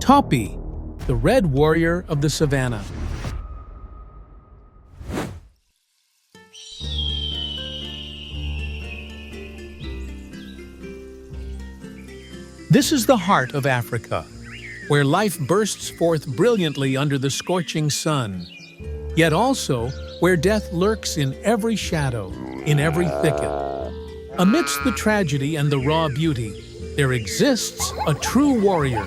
Topi, the red warrior of the Savanna. This is the heart of Africa, where life bursts forth brilliantly under the scorching sun, yet also where death lurks in every shadow, in every thicket. Amidst the tragedy and the raw beauty, there exists a true warrior.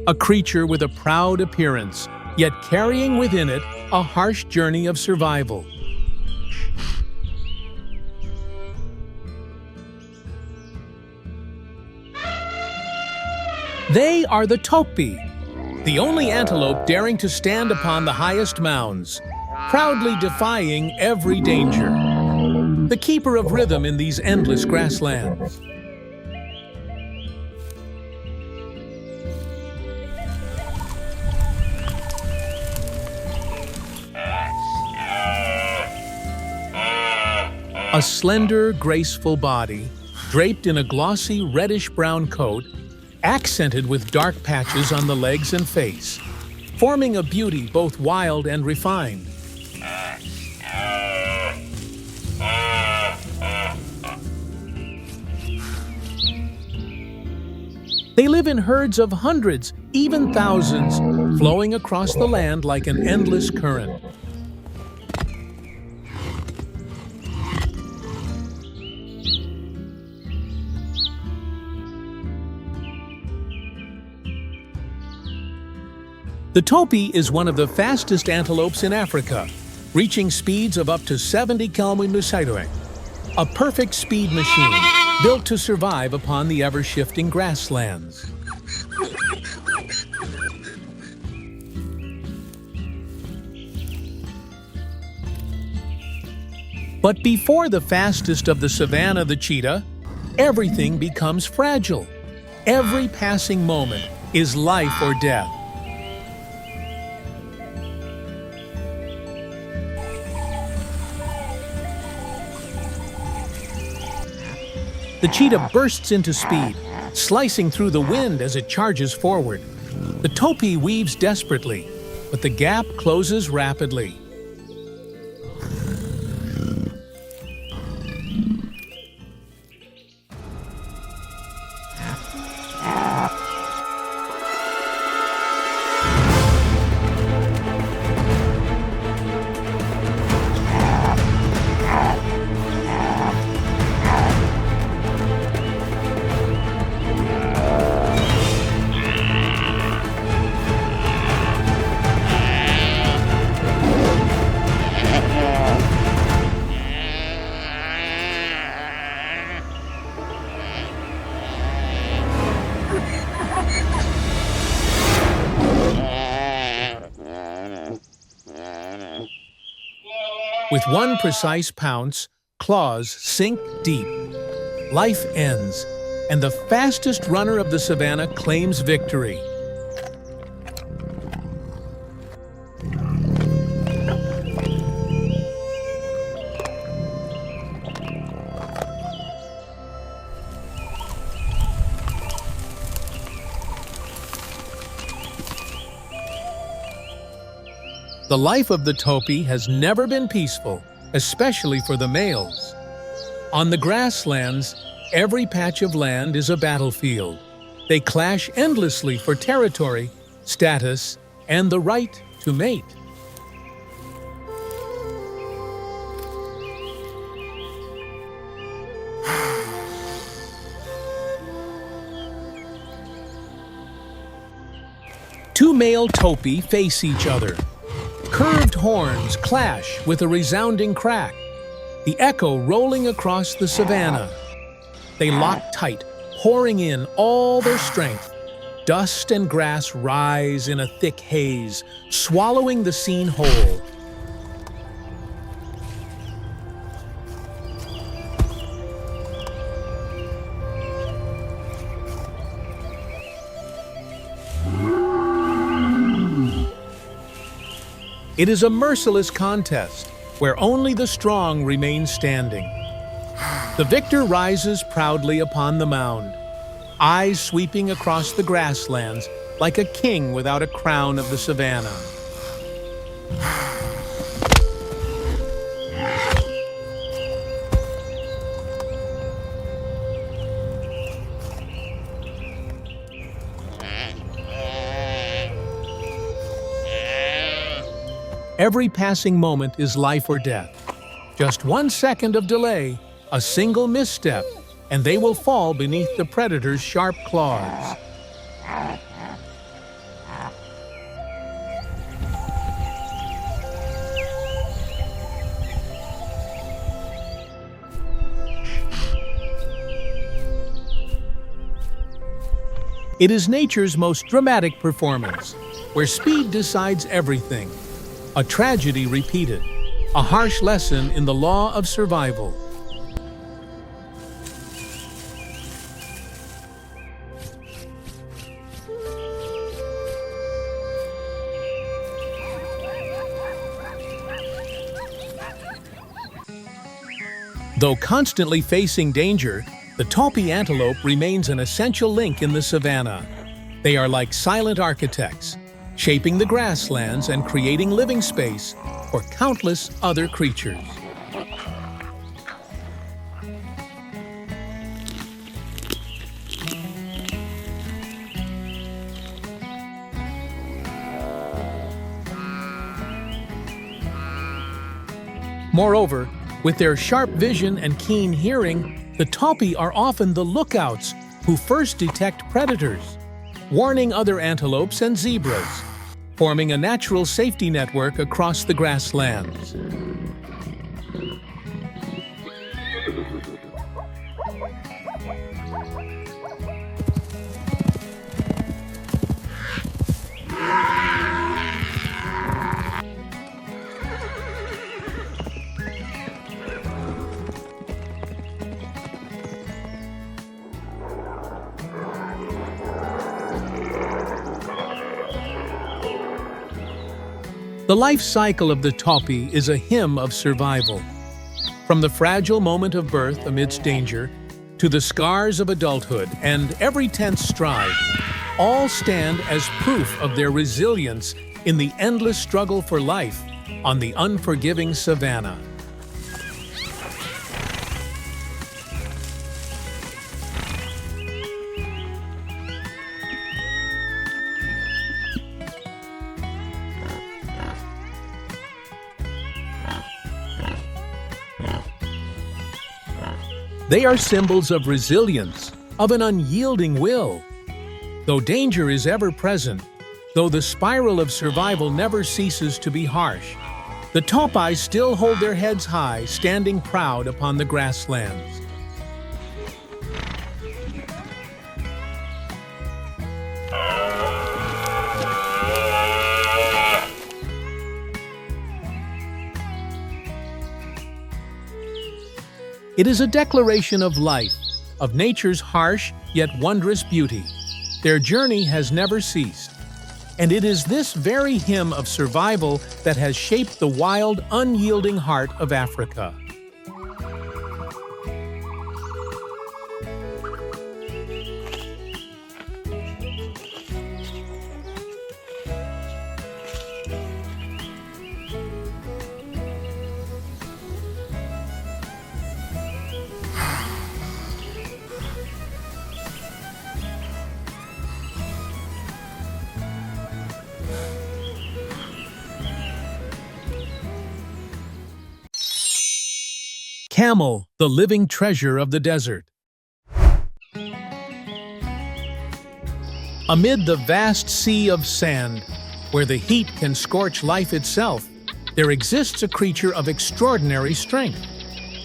A creature with a proud appearance, yet carrying within it a harsh journey of survival. They are the Topi, the only antelope daring to stand upon the highest mounds, proudly defying every danger. The keeper of rhythm in these endless grasslands. A slender, graceful body, draped in a glossy reddish-brown coat, accented with dark patches on the legs and face, forming a beauty both wild and refined. They live in herds of hundreds, even thousands, flowing across the land like an endless current. The Topi is one of the fastest antelopes in Africa, reaching speeds of up to 70 km/h. A perfect speed machine, built to survive upon the ever-shifting grasslands. But before the fastest of the Savanna, the cheetah, everything becomes fragile. Every passing moment is life or death. The cheetah bursts into speed, slicing through the wind as it charges forward. The Topi weaves desperately, but the gap closes rapidly. With one precise pounce, claws sink deep. Life ends, and the fastest runner of the Savanna claims victory. The life of the Topi has never been peaceful, especially for the males. On the grasslands, every patch of land is a battlefield. They clash endlessly for territory, status, and the right to mate. Two male Topi face each other. Curved horns clash with a resounding crack, the echo rolling across the Savanna. They lock tight, pouring in all their strength. Dust and grass rise in a thick haze, swallowing the scene whole. It is a merciless contest where only the strong remain standing. The victor rises proudly upon the mound, eyes sweeping across the grasslands like a king without a crown of the savanna. Every passing moment is life or death. Just 1 second of delay, a single misstep, and they will fall beneath the predator's sharp claws. It is nature's most dramatic performance, where speed decides everything. A tragedy repeated, a harsh lesson in the law of survival. Though constantly facing danger, the Topi antelope remains an essential link in the savanna. They are like silent architects, shaping the grasslands and creating living space for countless other creatures. Moreover, with their sharp vision and keen hearing, the Topi are often the lookouts who first detect predators, warning other antelopes and zebras, forming a natural safety network across the grasslands. The life cycle of the Topi is a hymn of survival. From the fragile moment of birth amidst danger, to the scars of adulthood and every tense stride, all stand as proof of their resilience in the endless struggle for life on the unforgiving savanna. They are symbols of resilience, of an unyielding will. Though danger is ever present, though the spiral of survival never ceases to be harsh, the Topi still hold their heads high, standing proud upon the grasslands. It is a declaration of life, of nature's harsh yet wondrous beauty. Their journey has never ceased. And it is this very hymn of survival that has shaped the wild, unyielding heart of Africa. Camel, the living treasure of the desert. Amid the vast sea of sand, where the heat can scorch life itself, there exists a creature of extraordinary strength.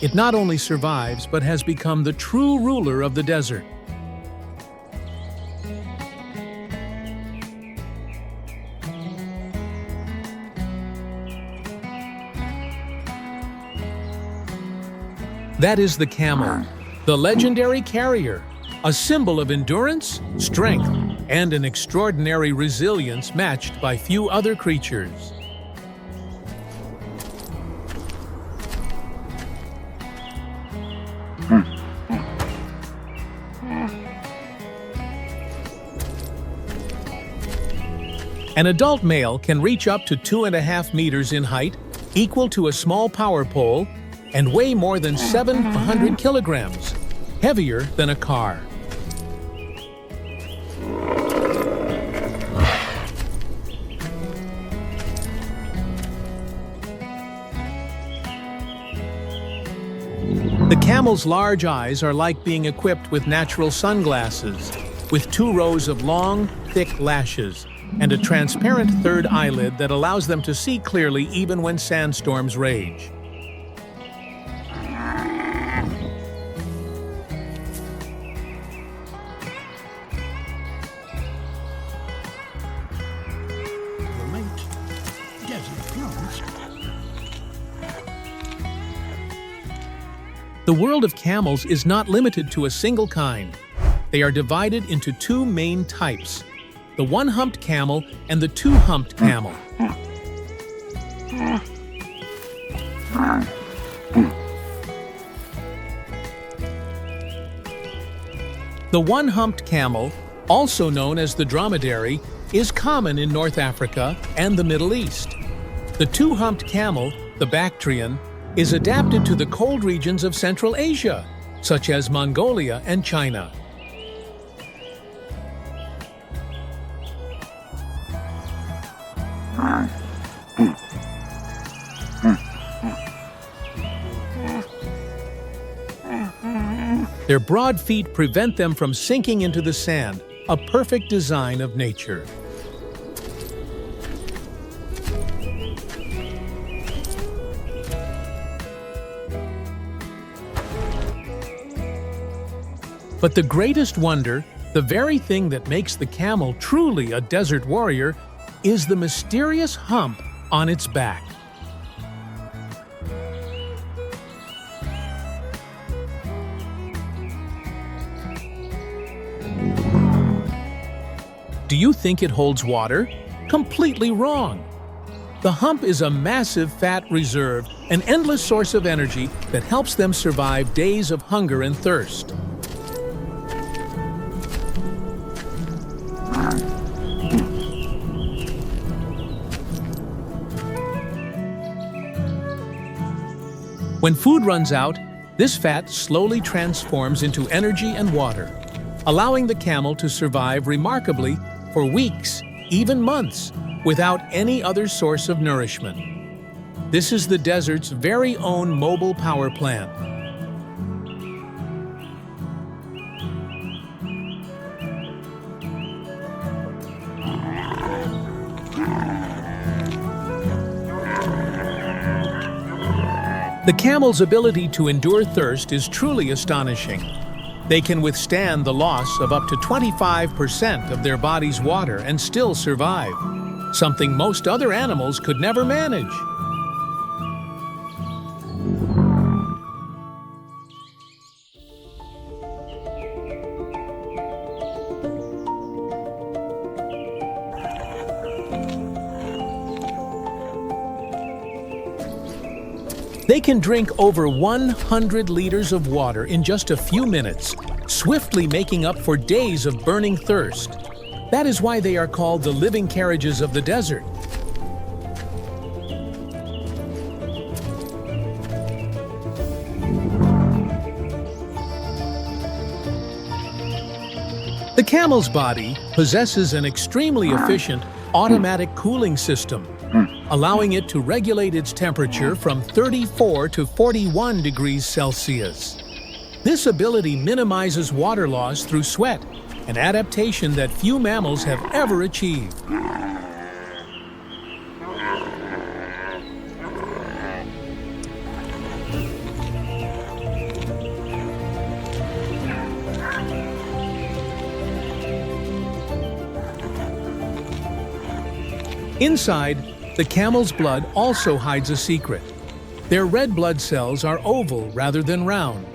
It not only survives, but has become the true ruler of the desert. That is the camel, the legendary carrier, a symbol of endurance, strength, and an extraordinary resilience matched by few other creatures. An adult male can reach up to 2.5 meters in height, equal to a small power pole, and weigh more than 700 kilograms, heavier than a car. The camel's large eyes are like being equipped with natural sunglasses, with 2 rows of long, thick lashes, and a transparent third eyelid that allows them to see clearly even when sandstorms rage. The world of camels is not limited to a single kind. They are divided into 2 main types: the one-humped camel and the two-humped camel. The one-humped camel, also known as the dromedary, is common in North Africa and the Middle East. The two-humped camel, the Bactrian, is adapted to the cold regions of Central Asia, such as Mongolia and China. Their broad feet prevent them from sinking into the sand, a perfect design of nature. But the greatest wonder, the very thing that makes the camel truly a desert warrior, is the mysterious hump on its back. Do you think it holds water? Completely wrong! The hump is a massive fat reserve, an endless source of energy that helps them survive days of hunger and thirst. When food runs out, this fat slowly transforms into energy and water, allowing the camel to survive remarkably for weeks, even months, without any other source of nourishment. This is the desert's very own mobile power plant. The camel's ability to endure thirst is truly astonishing. They can withstand the loss of up to 25% of their body's water and still survive, something most other animals could never manage. They can drink over 100 liters of water in just a few minutes, swiftly making up for days of burning thirst. That is why they are called the living carriages of the desert. The camel's body possesses an extremely efficient automatic cooling system, allowing it to regulate its temperature from 34 to 41 degrees Celsius. This ability minimizes water loss through sweat, an adaptation that few mammals have ever achieved. Inside, the camel's blood also hides a secret. Their red blood cells are oval rather than round.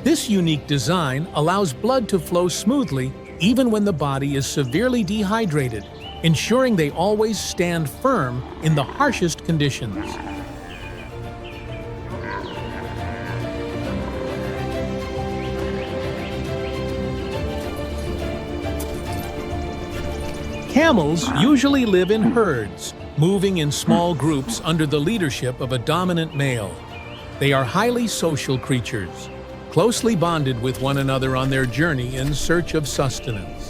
This unique design allows blood to flow smoothly even when the body is severely dehydrated, ensuring they always stand firm in the harshest conditions. Camels usually live in herds, moving in small groups under the leadership of a dominant male. They are highly social creatures, closely bonded with one another on their journey in search of sustenance.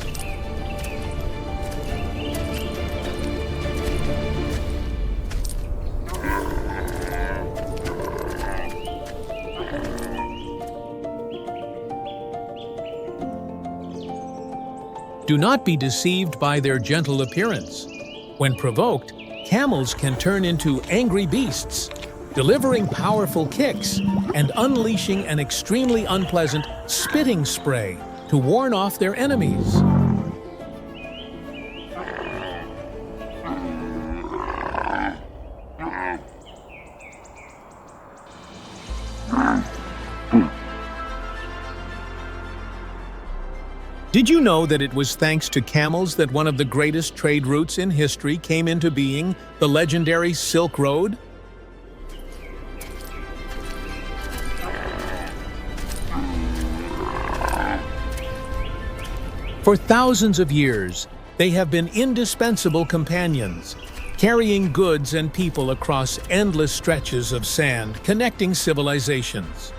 Do not be deceived by their gentle appearance. When provoked, camels can turn into angry beasts, delivering powerful kicks and unleashing an extremely unpleasant spitting spray to warn off their enemies. Did you know that it was thanks to camels that one of the greatest trade routes in history came into being, the legendary Silk Road? For thousands of years, they have been indispensable companions, carrying goods and people across endless stretches of sand connecting civilizations.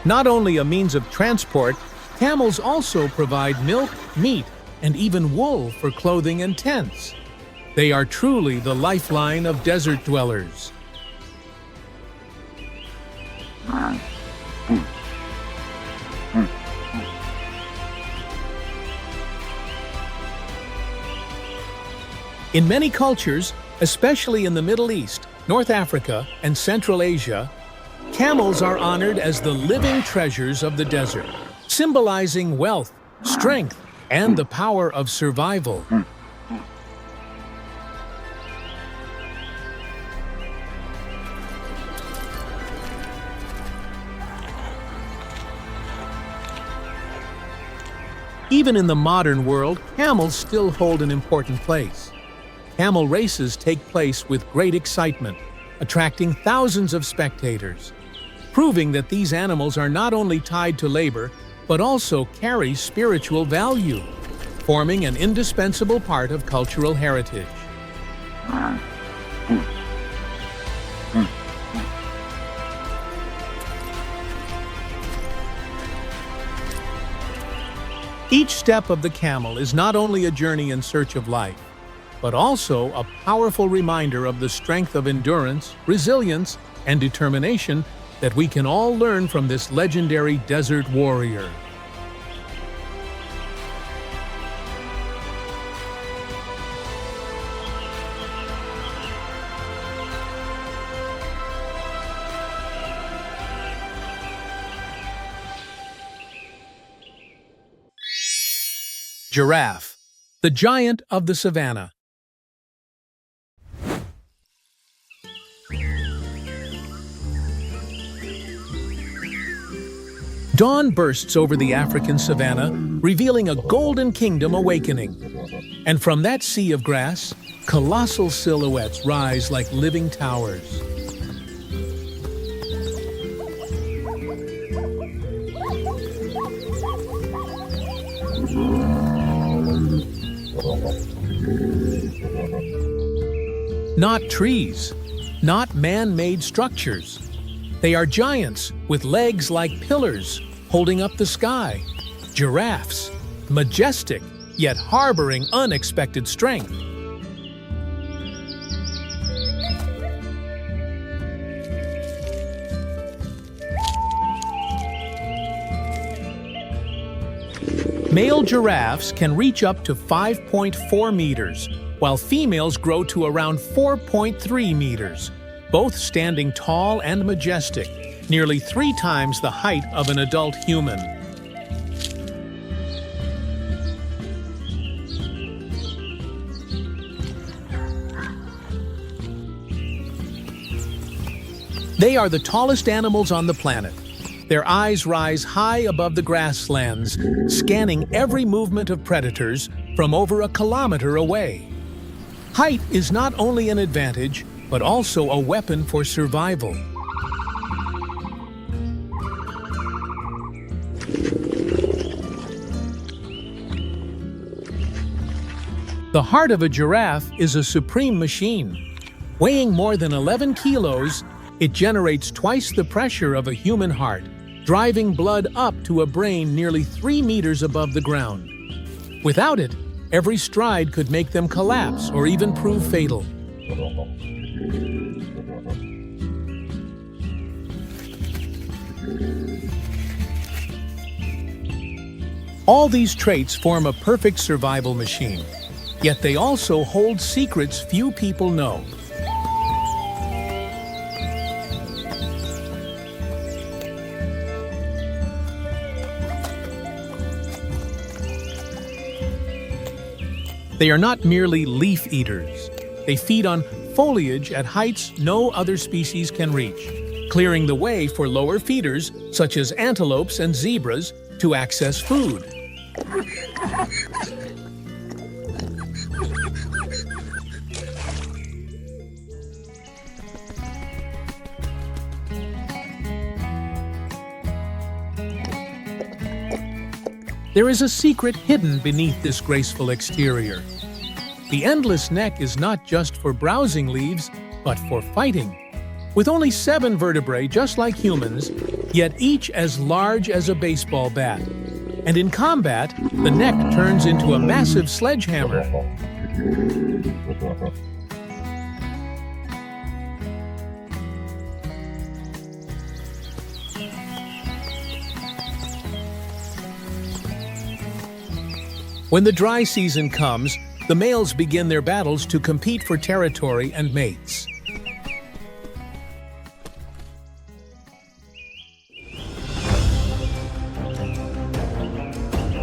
Not only a means of transport, camels also provide milk, meat, and even wool for clothing and tents. They are truly the lifeline of desert dwellers. In many cultures, especially in the Middle East, North Africa, and Central Asia, camels are honored as the living treasures of the desert, symbolizing wealth, strength, and the power of survival. Even in the modern world, camels still hold an important place. Camel races take place with great excitement, attracting thousands of spectators, proving that these animals are not only tied to labor, but also carry spiritual value, forming an indispensable part of cultural heritage. Each step of the camel is not only a journey in search of life, but also a powerful reminder of the strength of endurance, resilience, and determination that we can all learn from this legendary desert warrior. Giraffe, the giant of the savanna. Dawn bursts over the African savanna, revealing a golden kingdom awakening. And from that sea of grass, colossal silhouettes rise like living towers. Not trees, not man-made structures. They are giants with legs like pillars holding up the sky. Giraffes, majestic yet harboring unexpected strength. Male giraffes can reach up to 5.4 meters, while females grow to around 4.3 meters, both standing tall and majestic, nearly 3 times the height of an adult human. They are the tallest animals on the planet. Their eyes rise high above the grasslands, scanning every movement of predators from over a kilometer away. Height is not only an advantage, but also a weapon for survival. The heart of a giraffe is a supreme machine. Weighing more than 11 kilos, it generates twice the pressure of a human heart, driving blood up to a brain nearly 3 meters above the ground. Without it, every stride could make them collapse or even prove fatal. All these traits form a perfect survival machine. Yet they also hold secrets few people know. They are not merely leaf eaters. They feed on foliage at heights no other species can reach, clearing the way for lower feeders such as antelopes and zebras to access food. There is a secret hidden beneath this graceful exterior. The endless neck is not just for browsing leaves, but for fighting. With only 7 vertebrae just like humans, yet each as large as a baseball bat. And in combat, the neck turns into a massive sledgehammer. When the dry season comes, the males begin their battles to compete for territory and mates.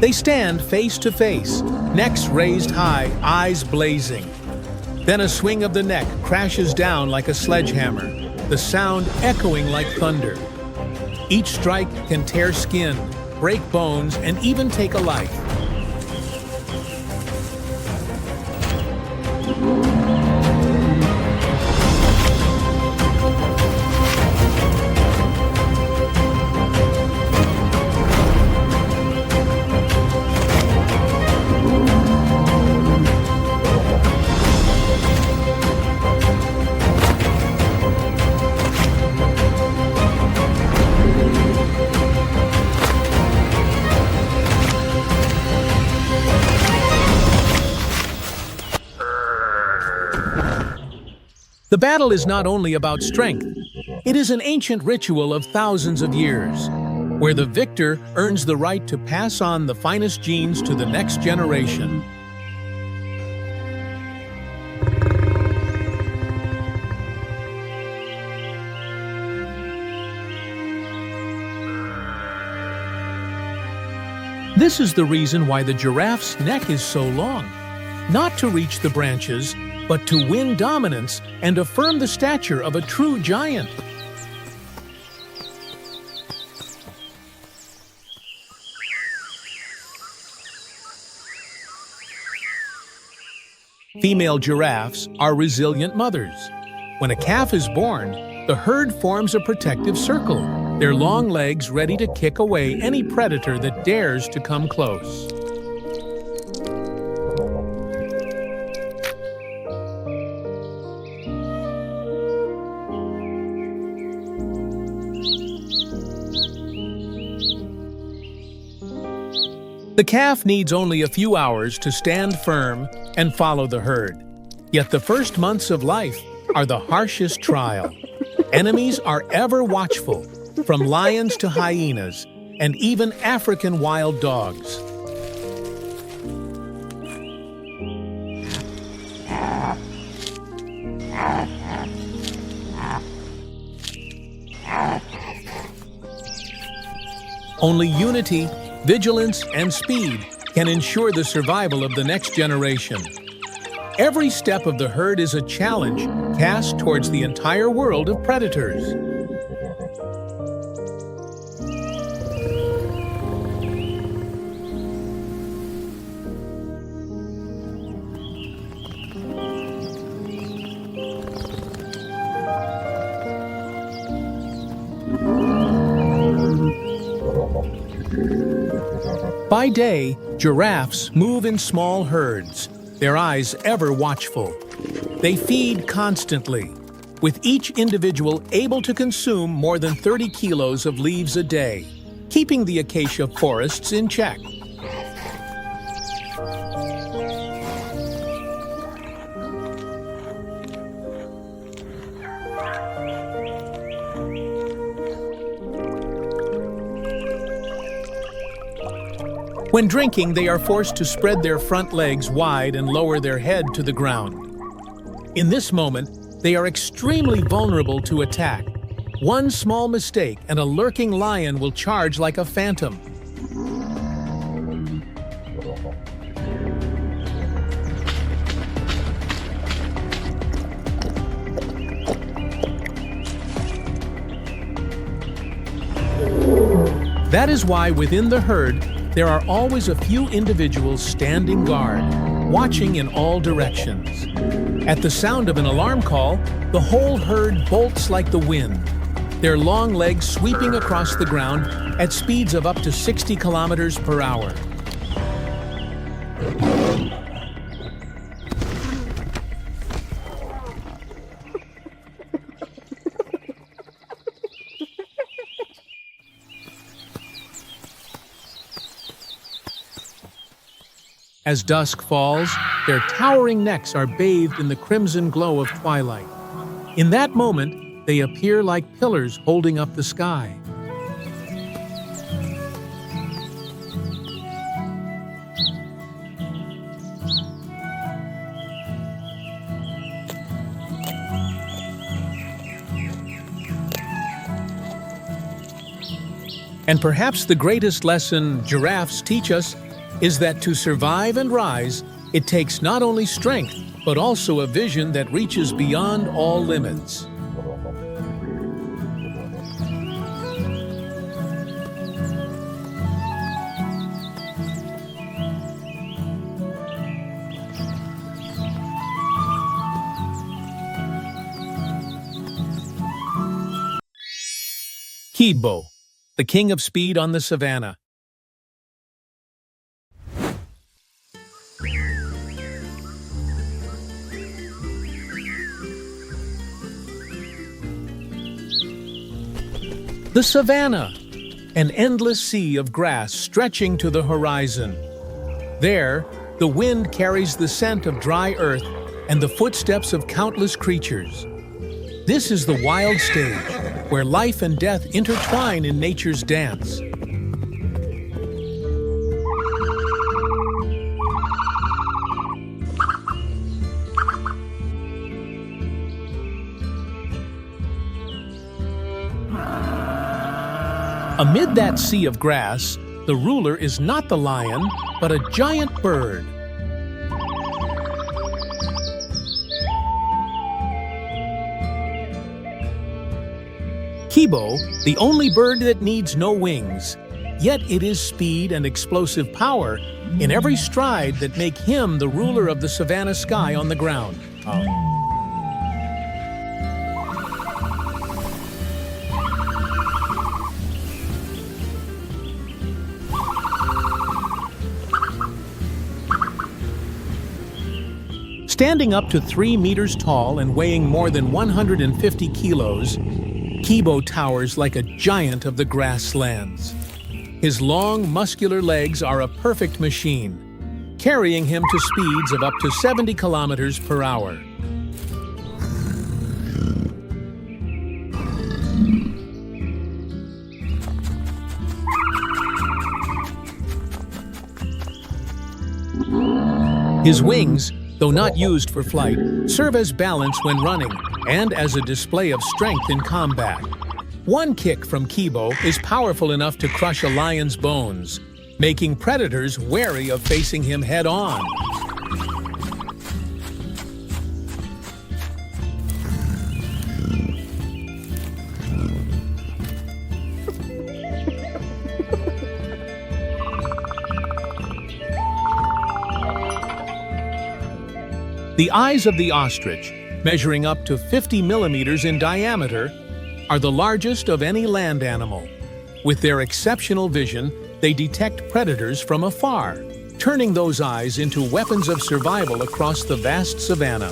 They stand face to face, necks raised high, eyes blazing. Then a swing of the neck crashes down like a sledgehammer, the sound echoing like thunder. Each strike can tear skin, break bones, and even take a life. The battle is not only about strength, it is an ancient ritual of thousands of years, where the victor earns the right to pass on the finest genes to the next generation. This is the reason why the giraffe's neck is so long, not to reach the branches, but to win dominance and affirm the stature of a true giant. Female giraffes are resilient mothers. When a calf is born, the herd forms a protective circle, their long legs ready to kick away any predator that dares to come close. The calf needs only a few hours to stand firm and follow the herd. Yet the first months of life are the harshest trial. Enemies are ever watchful, from lions to hyenas, and even African wild dogs. Only unity, vigilance, and speed can ensure the survival of the next generation. Every step of the herd is a challenge cast towards the entire world of predators. By day, giraffes move in small herds, their eyes ever watchful. They feed constantly, with each individual able to consume more than 30 kilos of leaves a day, keeping the acacia forests in check. When drinking, they are forced to spread their front legs wide and lower their head to the ground. In this moment, they are extremely vulnerable to attack. One small mistake and a lurking lion will charge like a phantom. That is why within the herd, there are always a few individuals standing guard, watching in all directions. At the sound of an alarm call, the whole herd bolts like the wind, their long legs sweeping across the ground at speeds of up to 60 kilometers per hour. As dusk falls, their towering necks are bathed in the crimson glow of twilight. In that moment, they appear like pillars holding up the sky. And perhaps the greatest lesson giraffes teach us is that to survive and rise, it takes not only strength, but also a vision that reaches beyond all limits. Kibo, the king of speed on the Savanna. The Savanna, an endless sea of grass stretching to the horizon. There, the wind carries the scent of dry earth and the footsteps of countless creatures. This is the wild stage, where life and death intertwine in nature's dance. Amid that sea of grass, the ruler is not the lion, but a giant bird. Kibo, the only bird that needs no wings, yet it is speed and explosive power in every stride that make him the ruler of the savanna sky on the ground. Standing up to 3 meters tall and weighing more than 150 kilos, Kibo towers like a giant of the grasslands. His long, muscular legs are a perfect machine, carrying him to speeds of up to 70 kilometers per hour. His wings, though not used for flight, serve as balance when running and as a display of strength in combat. One kick from Kibo is powerful enough to crush a lion's bones, making predators wary of facing him head-on. The eyes of the ostrich, measuring up to 50 millimeters in diameter, are the largest of any land animal. With their exceptional vision, they detect predators from afar, turning those eyes into weapons of survival across the vast savanna.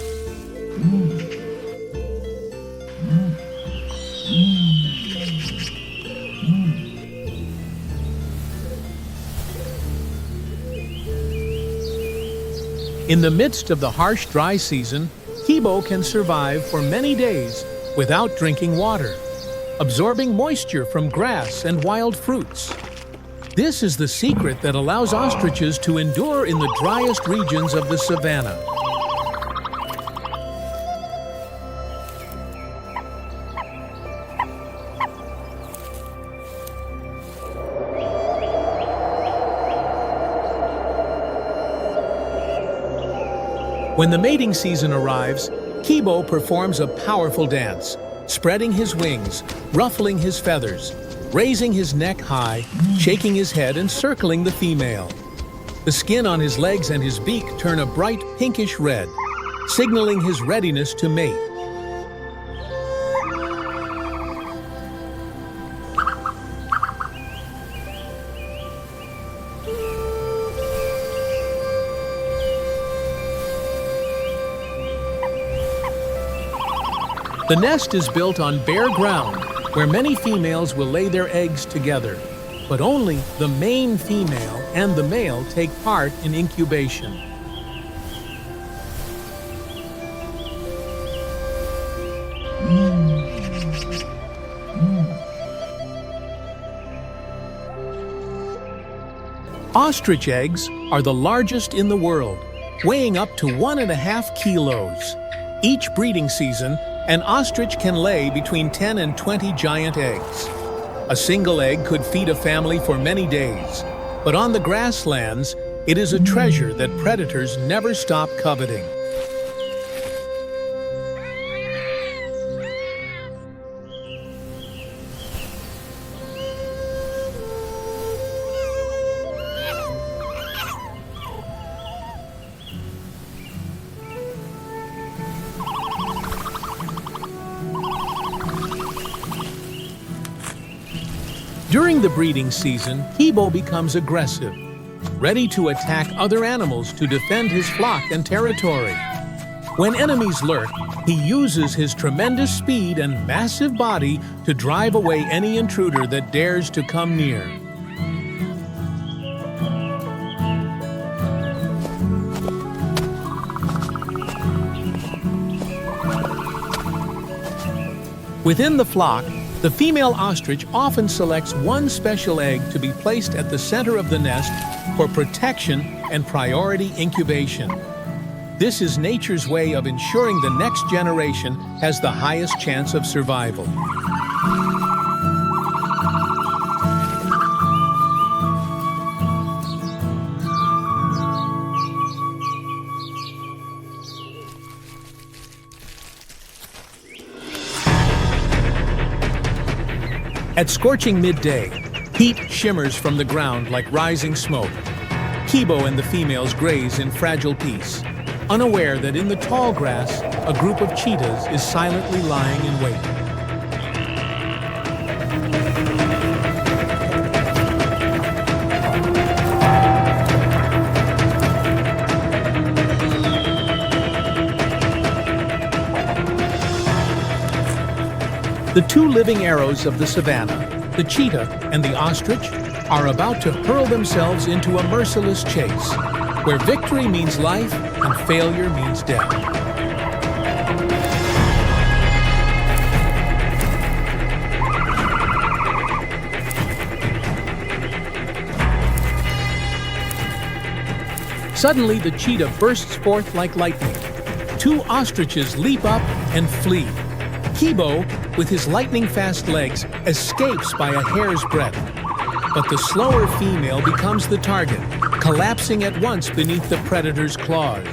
In the midst of the harsh dry season, Kibo can survive for many days without drinking water, absorbing moisture from grass and wild fruits. This is the secret that allows ostriches to endure in the driest regions of the savanna. When the mating season arrives, Kibo performs a powerful dance, spreading his wings, ruffling his feathers, raising his neck high, shaking his head and circling the female. The skin on his legs and his beak turn a bright pinkish red, signaling his readiness to mate. The nest is built on bare ground, where many females will lay their eggs together, but only the main female and the male take part in incubation. Ostrich eggs are the largest in the world, weighing up to 1.5 kilos. Each breeding season, an ostrich can lay between 10 and 20 giant eggs. A single egg could feed a family for many days, but on the grasslands, it is a treasure that predators never stop coveting. During the breeding season, Kibo becomes aggressive, ready to attack other animals to defend his flock and territory. When enemies lurk, he uses his tremendous speed and massive body to drive away any intruder that dares to come near. Within the flock, the female ostrich often selects one special egg to be placed at the center of the nest for protection and priority incubation. This is nature's way of ensuring the next generation has the highest chance of survival. At scorching midday, heat shimmers from the ground like rising smoke. Kibo and the females graze in fragile peace, unaware that in the tall grass, a group of cheetahs is silently lying in wait. The two living arrows of the savanna, the cheetah and the ostrich, are about to hurl themselves into a merciless chase, where victory means life and failure means death. Suddenly, the cheetah bursts forth like lightning. Two ostriches leap up and flee. Kibo, with his lightning-fast legs, escapes by a hair's breadth. But the slower female becomes the target, collapsing at once beneath the predator's claws.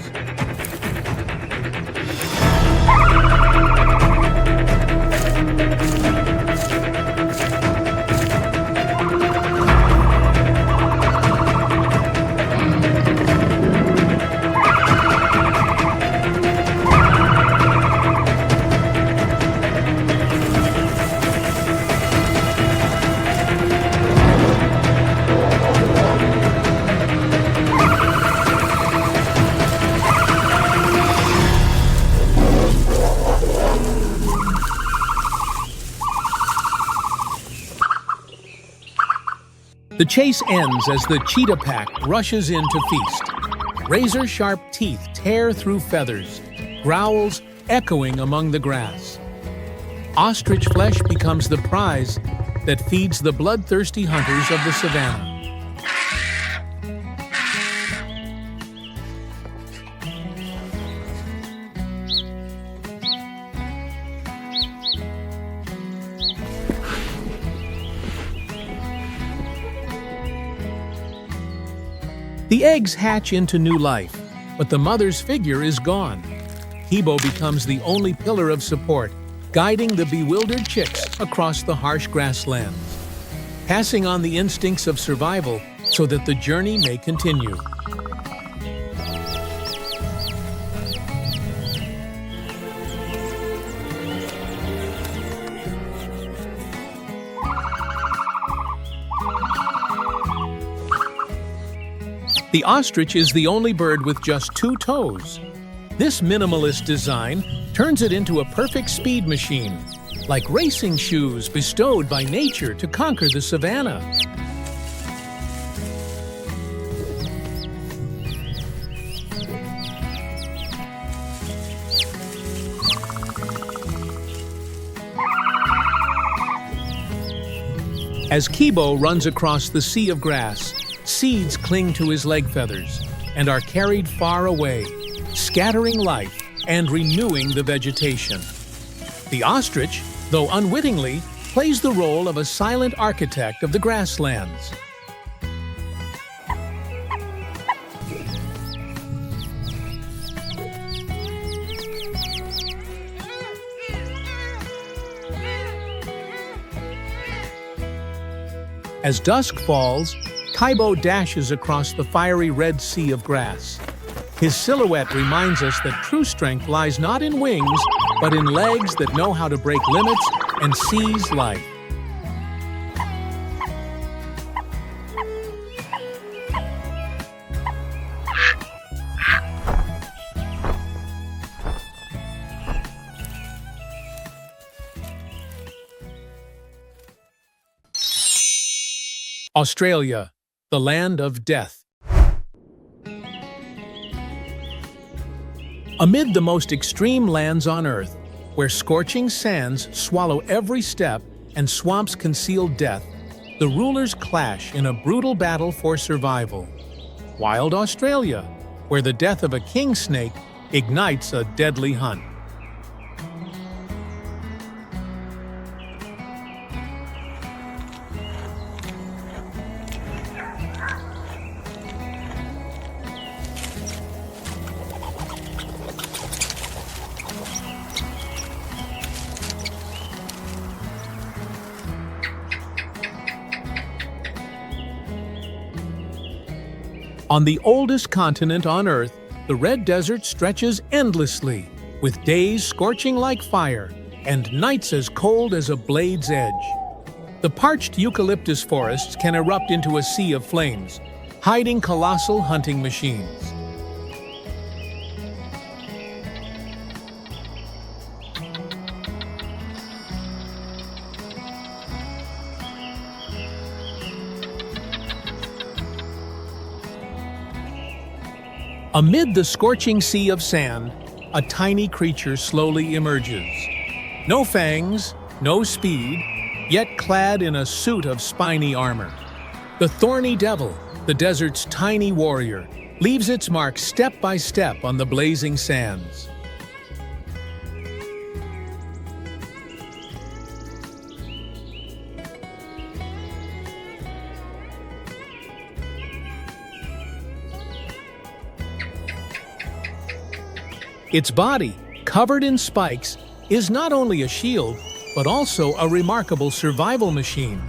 The chase ends as the cheetah pack rushes in to feast. Razor-sharp teeth tear through feathers, growls echoing among the grass. Ostrich flesh becomes the prize that feeds the bloodthirsty hunters of the savanna. The eggs hatch into new life, but the mother's figure is gone. Kibo becomes the only pillar of support, guiding the bewildered chicks across the harsh grasslands, passing on the instincts of survival so that the journey may continue. The ostrich is the only bird with just 2 toes. This minimalist design turns it into a perfect speed machine, like racing shoes bestowed by nature to conquer the savanna. As Kibo runs across the sea of grass, seeds cling to his leg feathers and are carried far away, scattering life and renewing the vegetation. The ostrich, though unwittingly, plays the role of a silent architect of the grasslands. As dusk falls, Kibo dashes across the fiery red sea of grass. His silhouette reminds us that true strength lies not in wings, but in legs that know how to break limits and seize life. Australia, the land of death. Amid the most extreme lands on Earth, where scorching sands swallow every step and swamps conceal death, the rulers clash in a brutal battle for survival. Wild Australia, where the death of a king snake ignites a deadly hunt. On the oldest continent on Earth, the red desert stretches endlessly, with days scorching like fire and nights as cold as a blade's edge. The parched eucalyptus forests can erupt into a sea of flames, hiding colossal hunting machines. Amid the scorching sea of sand, a tiny creature slowly emerges. No fangs, no speed, yet clad in a suit of spiny armor. The thorny devil, the desert's tiny warrior, leaves its mark step by step on the blazing sands. Its body, covered in spikes, is not only a shield, but also a remarkable survival machine.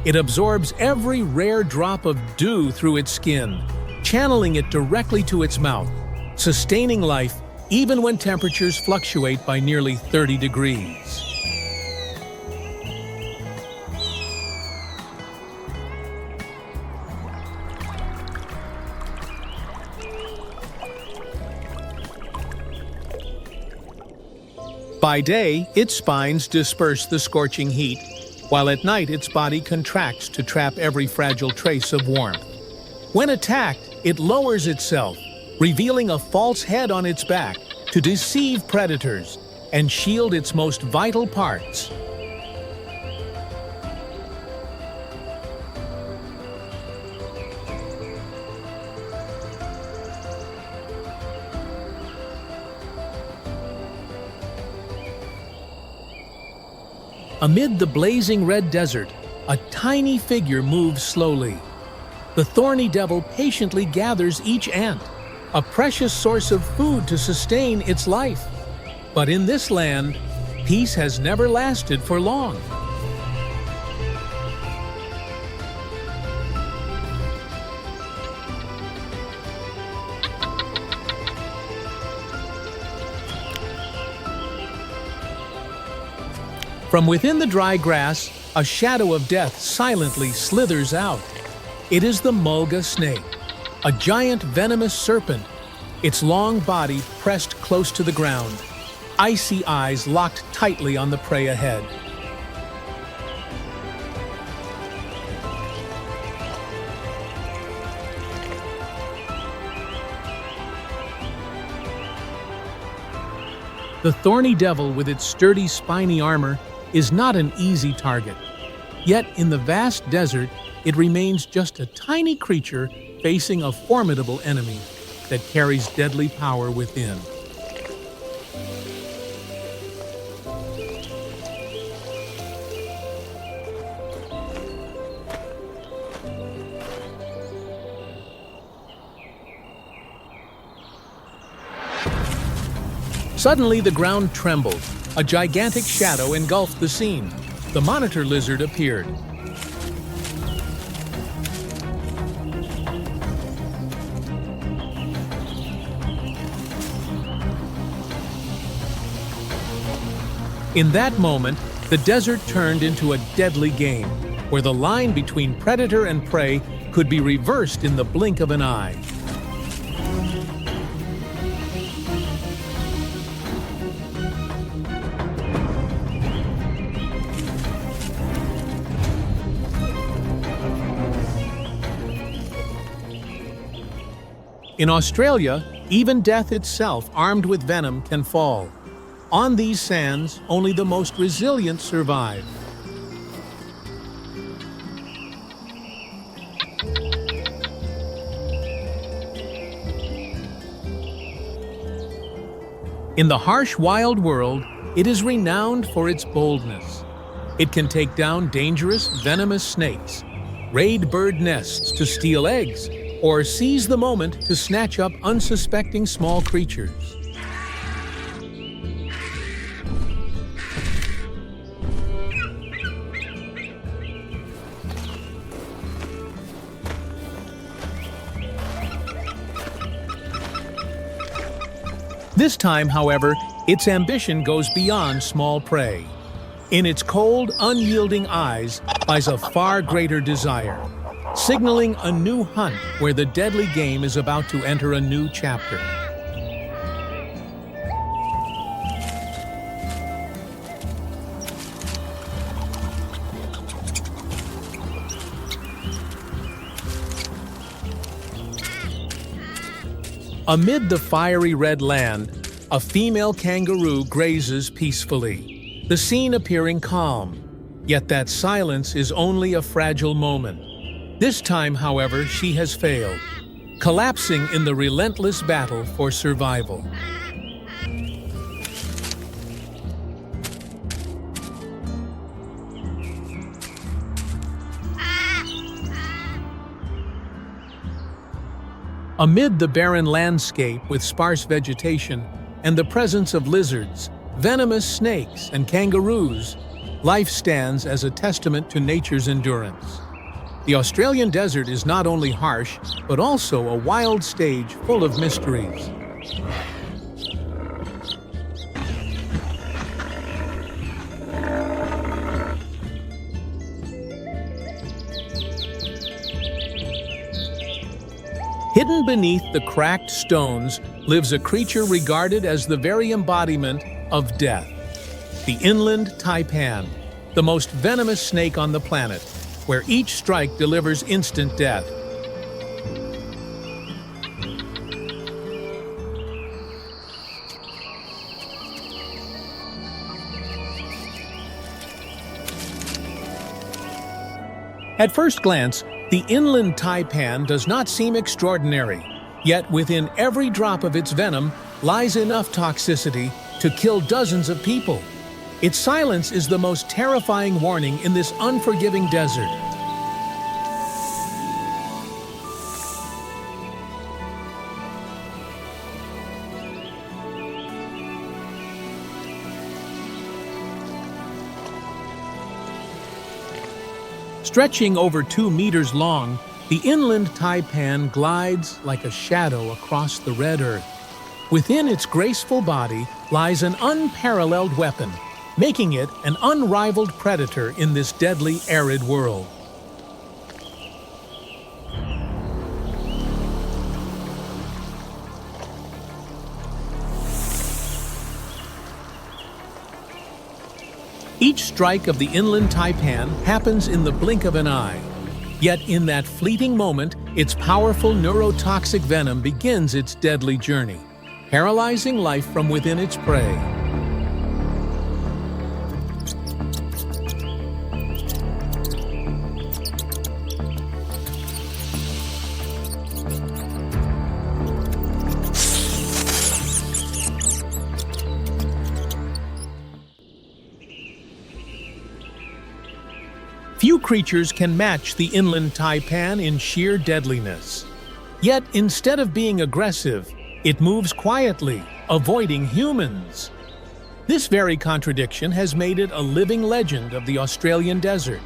It absorbs every rare drop of dew through its skin, channeling it directly to its mouth, sustaining life even when temperatures fluctuate by nearly 30 degrees. By day, its spines disperse the scorching heat, while at night its body contracts to trap every fragile trace of warmth. When attacked, it lowers itself, revealing a false head on its back to deceive predators and shield its most vital parts. Amid the blazing red desert, a tiny figure moves slowly. The thorny devil patiently gathers each ant, a precious source of food to sustain its life. But in this land, peace has never lasted for long. From within the dry grass, a shadow of death silently slithers out. It is the mulga snake, a giant venomous serpent, its long body pressed close to the ground, icy eyes locked tightly on the prey ahead. The thorny devil with its sturdy spiny armor is not an easy target. Yet in the vast desert, it remains just a tiny creature facing a formidable enemy that carries deadly power within. Suddenly the ground trembled. A gigantic shadow engulfed the scene. The monitor lizard appeared. In that moment, the desert turned into a deadly game, where the line between predator and prey could be reversed in the blink of an eye. In Australia, even death itself armed with venom can fall. On these sands, only the most resilient survive. In the harsh wild world, it is renowned for its boldness. It can take down dangerous, venomous snakes, raid bird nests to steal eggs, or seize the moment to snatch up unsuspecting small creatures. This time, however, its ambition goes beyond small prey. In its cold, unyielding eyes lies a far greater desire, signaling a new hunt where the deadly game is about to enter a new chapter. Amid the fiery red land, a female kangaroo grazes peacefully, the scene appearing calm. Yet that silence is only a fragile moment. This time, however, she has failed, collapsing in the relentless battle for survival. Amid the barren landscape with sparse vegetation and the presence of lizards, venomous snakes, and kangaroos, life stands as a testament to nature's endurance. The Australian desert is not only harsh, but also a wild stage full of mysteries. Hidden beneath the cracked stones lives a creature regarded as the very embodiment of death, the inland taipan, the most venomous snake on the planet, where each strike delivers instant death. At first glance, the inland taipan does not seem extraordinary, yet within every drop of its venom lies enough toxicity to kill dozens of people. Its silence is the most terrifying warning in this unforgiving desert. Stretching over 2 meters long, the inland taipan glides like a shadow across the red earth. Within its graceful body lies an unparalleled weapon, making it an unrivaled predator in this deadly, arid world. Each strike of the inland taipan happens in the blink of an eye. Yet in that fleeting moment, its powerful neurotoxic venom begins its deadly journey, paralyzing life from within its prey. Few creatures can match the inland taipan in sheer deadliness. Yet, instead of being aggressive, it moves quietly, avoiding humans. This very contradiction has made it a living legend of the Australian desert.